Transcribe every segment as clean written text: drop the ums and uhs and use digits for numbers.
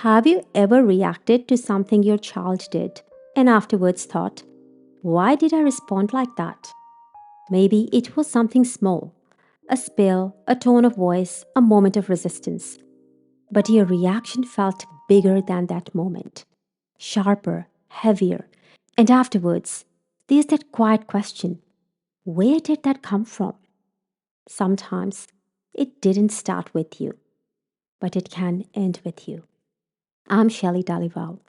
Have you ever reacted to something your child did and afterwards thought, why did I respond like that? Maybe it was something small, a spill, a tone of voice, a moment of resistance. But your reaction felt bigger than that moment, sharper, heavier. And afterwards, there's that quiet question, where did that come from? Sometimes it didn't start with you, but it can end with you. I'm Shelly Dalival,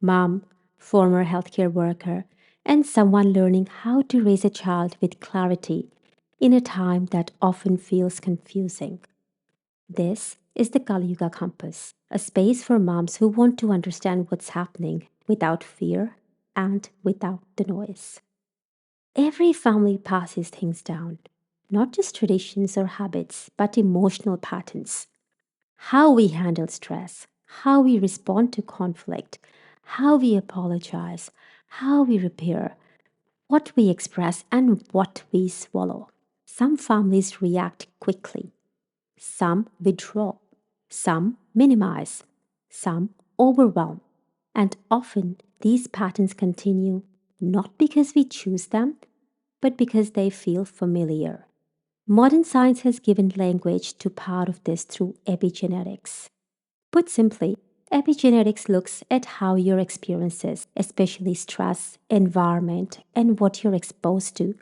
mom, former healthcare worker, and someone learning how to raise a child with clarity in a time that often feels confusing. This is the Kali Yuga Compass, a space for moms who want to understand what's happening without fear and without the noise. Every family passes things down, not just traditions or habits, but emotional patterns. How we handle stress, how we respond to conflict, how we apologize, how we repair, what we express, and what we swallow. Some families react quickly, some withdraw, some minimize, some overwhelm. And often these patterns continue not because we choose them, but because they feel familiar. Modern science has given language to part of this through epigenetics. Put simply, epigenetics looks at how your experiences, especially stress, environment, and what you're exposed to,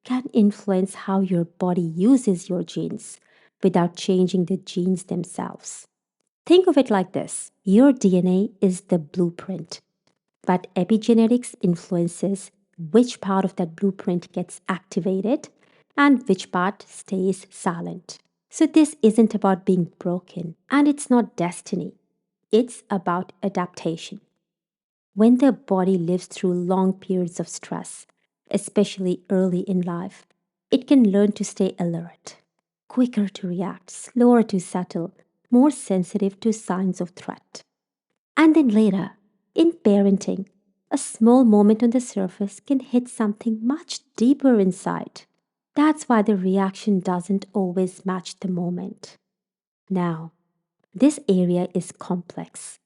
can influence how your body uses your genes without changing the genes themselves. Think of it like this: your DNA is the blueprint, but epigenetics influences which part of that blueprint gets activated and which part stays silent. So, this isn't about being broken, and it's not destiny. It's about adaptation. When the body lives through long periods of stress, especially early in life, it can learn to stay alert, quicker to react, slower to settle, more sensitive to signs of threat. And then later, in parenting, a small moment on the surface can hit something much deeper inside. That's why the reaction doesn't always match the moment. Now, this area is complex.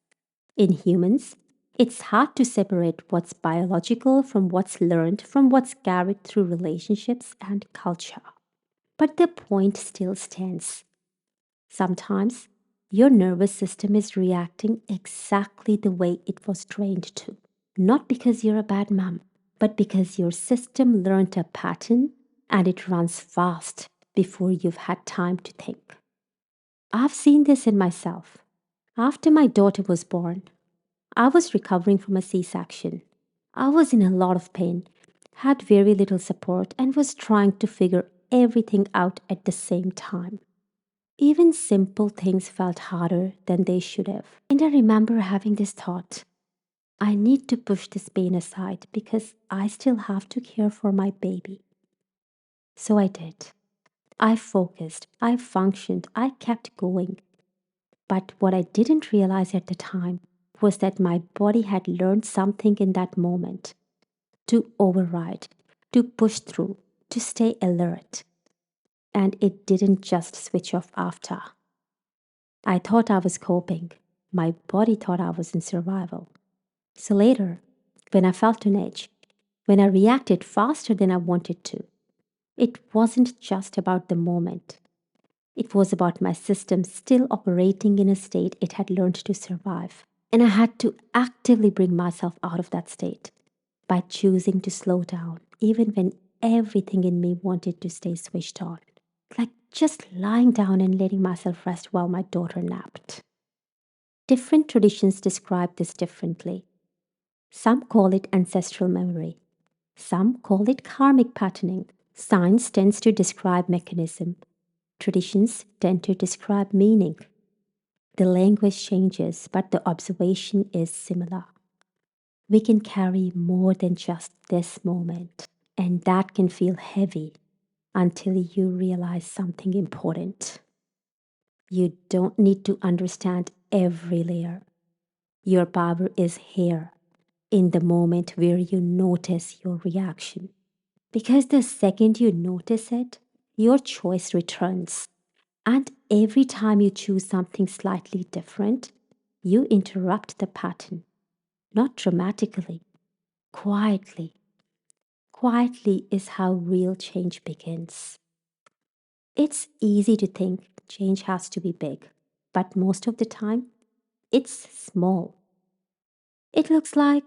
In humans, it's hard to separate what's biological from what's learned, from what's carried through relationships and culture. But the point still stands. Sometimes your nervous system is reacting exactly the way it was trained to. Not because you're a bad mom, but because your system learned a pattern and it runs fast before you've had time to think. I've seen this in myself. After my daughter was born, I was recovering from a C section. I was in a lot of pain, had very little support, and was trying to figure everything out at the same time. Even simple things felt harder than they should have. And I remember having this thought: I need to push this pain aside because I still have to care for my baby. So I did. I focused, I functioned, I kept going. But what I didn't realize at the time was that my body had learned something in that moment: to override, to push through, to stay alert. And it didn't just switch off after. I thought I was coping. My body thought I was in survival. So later, when I felt an edge, when I reacted faster than I wanted to, it wasn't just about the moment. It was about my system still operating in a state it had learned to survive. And I had to actively bring myself out of that state by choosing to slow down, even when everything in me wanted to stay switched on. Like just lying down and letting myself rest while my daughter napped. Different traditions describe this differently. Some call it ancestral memory. Some call it karmic patterning. Science tends to describe mechanism. Traditions tend to describe meaning. The language changes, but the observation is similar. We can carry more than just this moment, and that can feel heavy until you realize something important. You don't need to understand every layer. Your power is here, in the moment where you notice your reaction. Because the second you notice it, your choice returns. And every time you choose something slightly different, You interrupt the pattern, not dramatically, quietly. Quietly is how real change begins. It's easy to think change has to be big, but most of the time, it's small. It looks like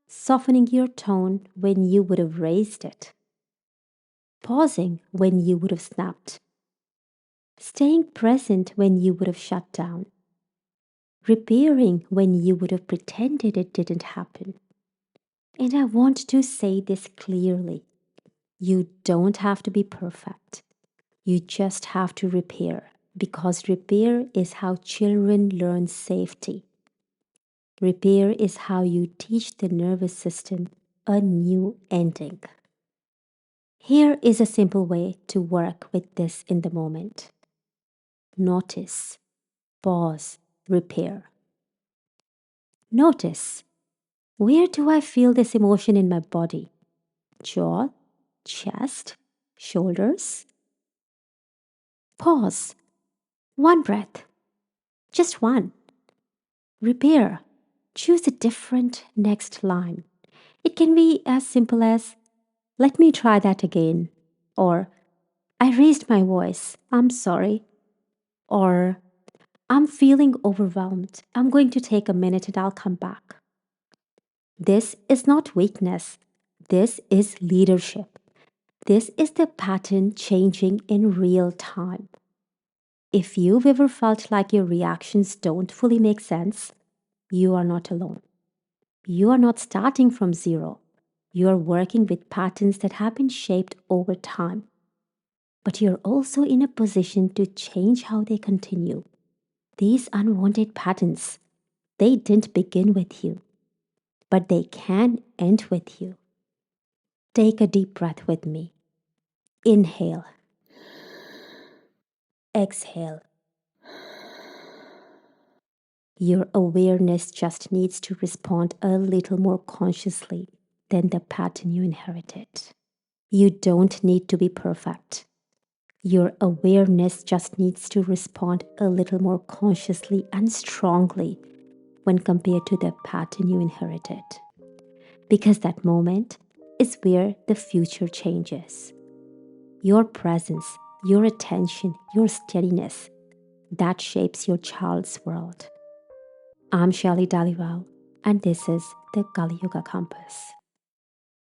softening your tone when you would have raised it, pausing when you would have snapped, staying present when you would have shut down, repairing when you would have pretended it didn't happen. And I want to say this clearly. You don't have to be perfect. You just have to repair, because repair is how children learn safety. Repair is how you teach the nervous system a new ending. Here is a simple way to work with this in the moment. Notice, pause, repair. Notice, where do I feel this emotion in my body? Jaw, chest, shoulders? Pause. One breath. Just one. Repair. Choose a different next line. It can be as simple as, let me try that again. Or, I raised my voice. I'm sorry. Or, I'm feeling overwhelmed. I'm going to take a minute and I'll come back. This is not weakness. This is leadership. This is the pattern changing in real time. If you've ever felt like your reactions don't fully make sense, you are not alone. You are not starting from zero. You are working with patterns that have been shaped over time. But you're also in a position to change how they continue. These unwanted patterns, they didn't begin with you, but they can end with you. Take a deep breath with me. Inhale. Exhale. Your awareness just needs to respond a little more consciously than the pattern you inherited. You don't need to be perfect. Your awareness just needs to respond a little more consciously and strongly when compared to the pattern you inherited. Because that moment is where the future changes. Your presence, your attention, your steadiness, that shapes your child's world. I'm Shelly Daliwal, and this is the Kali Yuga Compass.